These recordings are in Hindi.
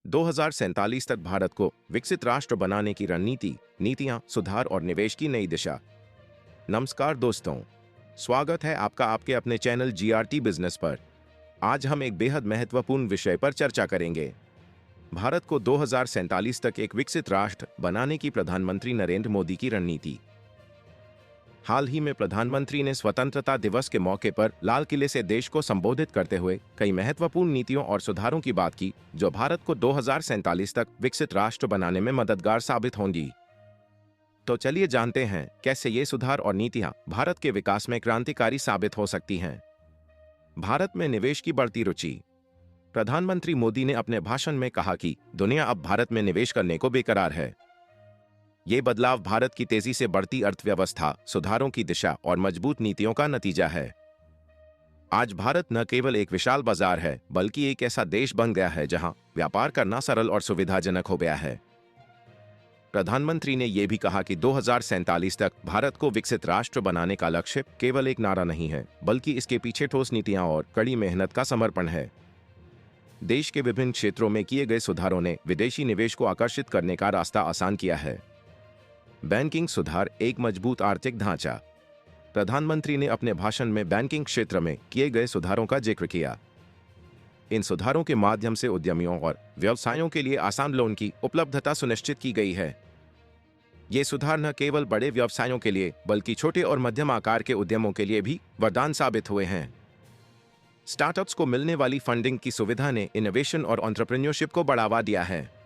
2047 तक भारत को विकसित राष्ट्र बनाने की रणनीति, नीतियां, सुधार और निवेश की नई दिशा। नमस्कार दोस्तों, स्वागत है आपका आपके अपने चैनल जीआरटी बिजनेस पर। आज हम एक बेहद महत्वपूर्ण विषय पर चर्चा करेंगे। भारत को 2047 तक एक विकसित राष्ट्र बनाने की प्रधानमंत्री नरेंद्र मोदी की रणनीति। हाल ही में प्रधानमंत्री ने स्वतंत्रता दिवस के मौके पर लाल किले से देश को संबोधित करते हुए कई महत्वपूर्ण नीतियों और सुधारों की बात की, जो भारत को 2047 तक विकसित राष्ट्र बनाने में मददगार साबित होंगी। तो चलिए जानते हैं कैसे ये सुधार और नीतियां भारत के विकास में क्रांतिकारी साबित हो सकती हैं। भारत में निवेश की बढ़ती रुचि। प्रधानमंत्री मोदी ने अपने भाषण में कहा कि दुनिया अब भारत में निवेश करने को बेकरार है। ये बदलाव भारत की तेजी से बढ़ती अर्थव्यवस्था, सुधारों की दिशा और मजबूत नीतियों का नतीजा है। आज भारत न केवल एक विशाल बाजार है, बल्कि एक ऐसा देश बन गया है जहां व्यापार करना सरल और सुविधाजनक हो गया है। प्रधानमंत्री ने यह भी कहा कि 2047 तक भारत को विकसित राष्ट्र बनाने का लक्ष्य केवल एक नारा नहीं है, बल्कि इसके पीछे ठोस नीतियां और कड़ी मेहनत का समर्पण है। देश के विभिन्न क्षेत्रों में किए गए सुधारों ने विदेशी निवेश को आकर्षित करने का रास्ता आसान किया है। बैंकिंग सुधार, एक मजबूत आर्थिक ढांचा। प्रधानमंत्री ने अपने भाषण में बैंकिंग क्षेत्र में किए गए सुधारों का जिक्र किया। इन सुधारों के माध्यम से उद्यमियों और व्यवसायों के लिए आसान लोन की उपलब्धता सुनिश्चित की गई है। ये सुधार न केवल बड़े व्यवसायों के लिए, बल्कि छोटे और मध्यम आकार के उद्यमों के लिए भी वरदान साबित हुए हैं। स्टार्टअप्स को मिलने वाली फंडिंग की सुविधा ने इनोवेशन और एंटरप्रेन्योरशिप को बढ़ावा दिया है।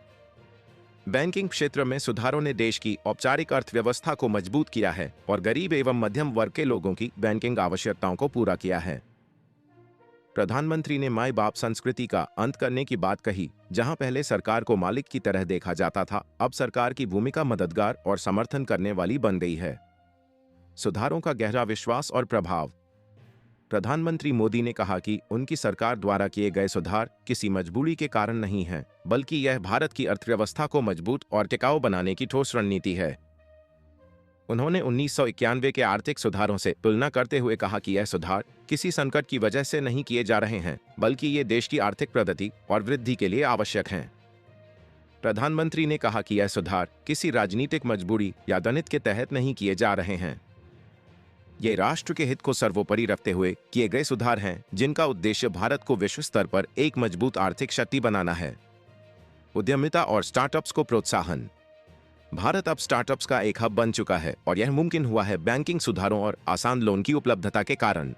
बैंकिंग क्षेत्र में सुधारों ने देश की औपचारिक अर्थव्यवस्था को मजबूत किया है और गरीब एवं मध्यम वर्ग के लोगों की बैंकिंग आवश्यकताओं को पूरा किया है। प्रधानमंत्री ने माई बाप संस्कृति का अंत करने की बात कही, जहां पहले सरकार को मालिक की तरह देखा जाता था, अब सरकार की भूमिका मददगार और समर्थन करने वाली बन गई है। सुधारों का गहरा विश्वास और प्रभाव। प्रधानमंत्री मोदी ने कहा कि उनकी सरकार द्वारा किए गए सुधार किसी मजबूरी के कारण नहीं है, बल्कि यह भारत की अर्थव्यवस्था को मजबूत और टिकाऊ बनाने की ठोस रणनीति है। उन्होंने 1991 के आर्थिक सुधारों से तुलना करते हुए कहा कि यह सुधार किसी संकट की वजह से नहीं किए जा रहे हैं, बल्कि ये देश की आर्थिक प्रगति और वृद्धि के लिए आवश्यक हैं। प्रधानमंत्री ने कहा कि यह सुधार किसी राजनीतिक मजबूरी या दनित के तहत नहीं किए जा रहे हैं। ये राष्ट्र के हित को सर्वोपरि रखते हुए किए गए सुधार हैं, जिनका उद्देश्य भारत को विश्व स्तर पर एक मजबूत आर्थिक शक्ति बनाना है। उद्यमिता और स्टार्टअप्स को प्रोत्साहन। भारत अब स्टार्टअप्स का एक हब बन चुका है और यह मुमकिन हुआ है बैंकिंग सुधारों और आसान लोन की उपलब्धता के कारण।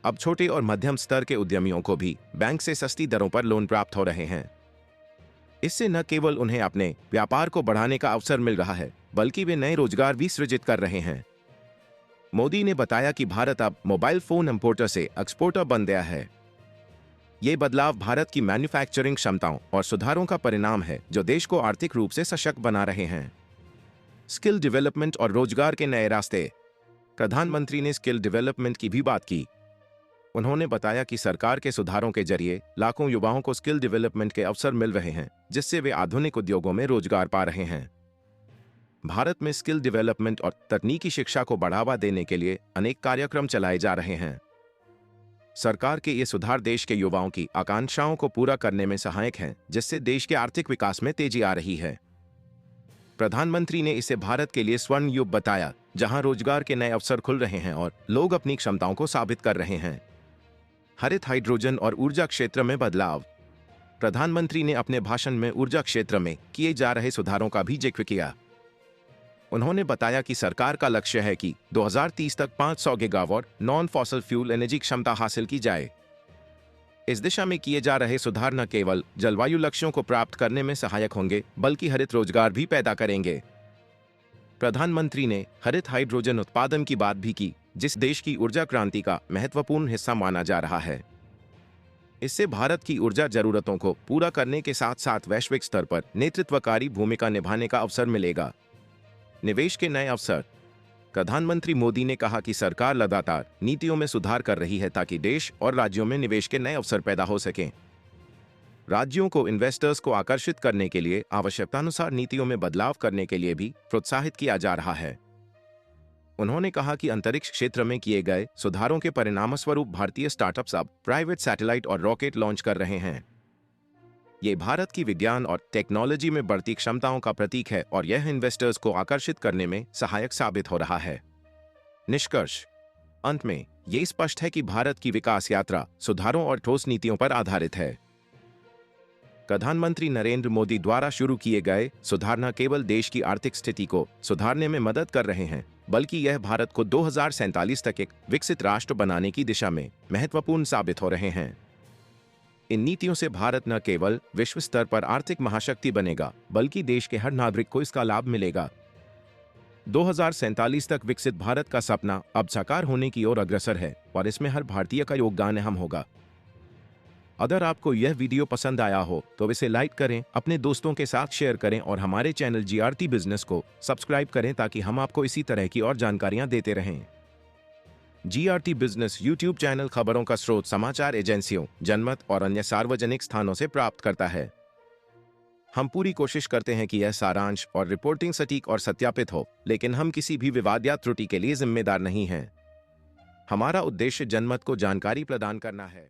अब छोटे और मध्यम स्तर के उद्यमियों को भी बैंक से सस्ती दरों पर लोन प्राप्त हो रहे हैं। इससे न केवल उन्हें अपने व्यापार को बढ़ाने का अवसर मिल रहा है, बल्कि वे नए रोजगार भी सृजित कर रहे हैं। मोदी ने बताया कि भारत अब मोबाइल फोन इंपोर्टर से एक्सपोर्टर बन गया है। ये बदलाव भारत की मैन्युफैक्चरिंग क्षमताओं और सुधारों का परिणाम है, जो देश को आर्थिक रूप से सशक्त बना रहे हैं। स्किल डेवलपमेंट और रोजगार के नए रास्ते। प्रधानमंत्री ने स्किल डेवलपमेंट की भी बात की। उन्होंने बताया कि सरकार के सुधारों के जरिए लाखों युवाओं को स्किल डेवलपमेंट के अवसर मिल रहे हैं, जिससे वे आधुनिक उद्योगों में रोजगार पा रहे हैं। भारत में स्किल डेवलपमेंट और तकनीकी शिक्षा को बढ़ावा देने के लिए अनेक कार्यक्रम चलाए जा रहे हैं। सरकार के ये सुधार देश के युवाओं की आकांक्षाओं को पूरा करने में सहायक हैं, जिससे देश के आर्थिक विकास में तेजी आ रही है। प्रधानमंत्री ने इसे भारत के लिए स्वर्ण युग बताया, जहां रोजगार के नए अवसर खुल रहे हैं और लोग अपनी क्षमताओं को साबित कर रहे हैं। हरित हाइड्रोजन और ऊर्जा क्षेत्र में बदलाव। प्रधानमंत्री ने अपने भाषण में ऊर्जा क्षेत्र में किए जा रहे सुधारों का भी जिक्र किया। उन्होंने बताया कि सरकार का लक्ष्य है कि 2030 तक 500 gigawatt non fossil fuel energy क्षमता हासिल की जाए। इस दिशा में किए जा रहे सुधार न केवल जलवायु लक्ष्यों को प्राप्त करने में सहायक होंगे, बल्कि हरित रोजगार भी पैदा करेंगे। प्रधानमंत्री ने हरित हाइड्रोजन उत्पादन की बात भी की, जिस देश की ऊर्जा क्रांति का महत्वपूर्ण हिस्सा माना जा रहा है। इससे भारत की ऊर्जा जरूरतों को पूरा करने के साथ साथ वैश्विक स्तर पर नेतृत्वकारी भूमिका निभाने का अवसर मिलेगा। निवेश के नए अवसर। प्रधानमंत्री मोदी ने कहा कि सरकार लगातार नीतियों में सुधार कर रही है ताकि देश और राज्यों में निवेश के नए अवसर पैदा हो सकें। राज्यों को इन्वेस्टर्स को आकर्षित करने के लिए आवश्यकतानुसार नीतियों में बदलाव करने के लिए भी प्रोत्साहित किया जा रहा है। उन्होंने कहा कि अंतरिक्ष क्षेत्र में किए गए सुधारों के परिणामस्वरूप भारतीय स्टार्टअप्स अब प्राइवेट सैटेलाइट और रॉकेट लॉन्च कर रहे हैं। ये भारत की विज्ञान और टेक्नोलॉजी में बढ़ती क्षमताओं का प्रतीक है और यह इन्वेस्टर्स को आकर्षित करने में सहायक साबित हो रहा है। निष्कर्ष: अंत में ये स्पष्ट है कि भारत की विकास यात्रा सुधारों और ठोस नीतियों पर आधारित है। प्रधानमंत्री नरेंद्र मोदी द्वारा शुरू किए गए सुधार न केवल देश की आर्थिक स्थिति को सुधारने में मदद कर रहे हैं, बल्कि यह भारत को 2047 तक एक विकसित राष्ट्र बनाने की दिशा में महत्वपूर्ण साबित हो रहे हैं। इन नीतियों से भारत न केवल विश्व स्तर पर आर्थिक महाशक्ति बनेगा, बल्कि देश के हर नागरिक को इसका लाभ मिलेगा। 2047 तक विकसित भारत का सपना अब साकार होने की ओर अग्रसर है और इसमें हर भारतीय का योगदान अहम होगा। अगर आपको यह वीडियो पसंद आया हो तो इसे लाइक करें, अपने दोस्तों के साथ शेयर करें और हमारे चैनल जीआरटी बिजनेस को सब्सक्राइब करें ताकि हम आपको इसी तरह की और जानकारियां देते रहें। जीआरटी बिजनेस यूट्यूब चैनल खबरों का स्रोत समाचार एजेंसियों, जनमत और अन्य सार्वजनिक स्थानों से प्राप्त करता है। हम पूरी कोशिश करते हैं कि यह सारांश और रिपोर्टिंग सटीक और सत्यापित हो, लेकिन हम किसी भी विवाद या त्रुटि के लिए जिम्मेदार नहीं हैं। हमारा उद्देश्य जनमत को जानकारी प्रदान करना है।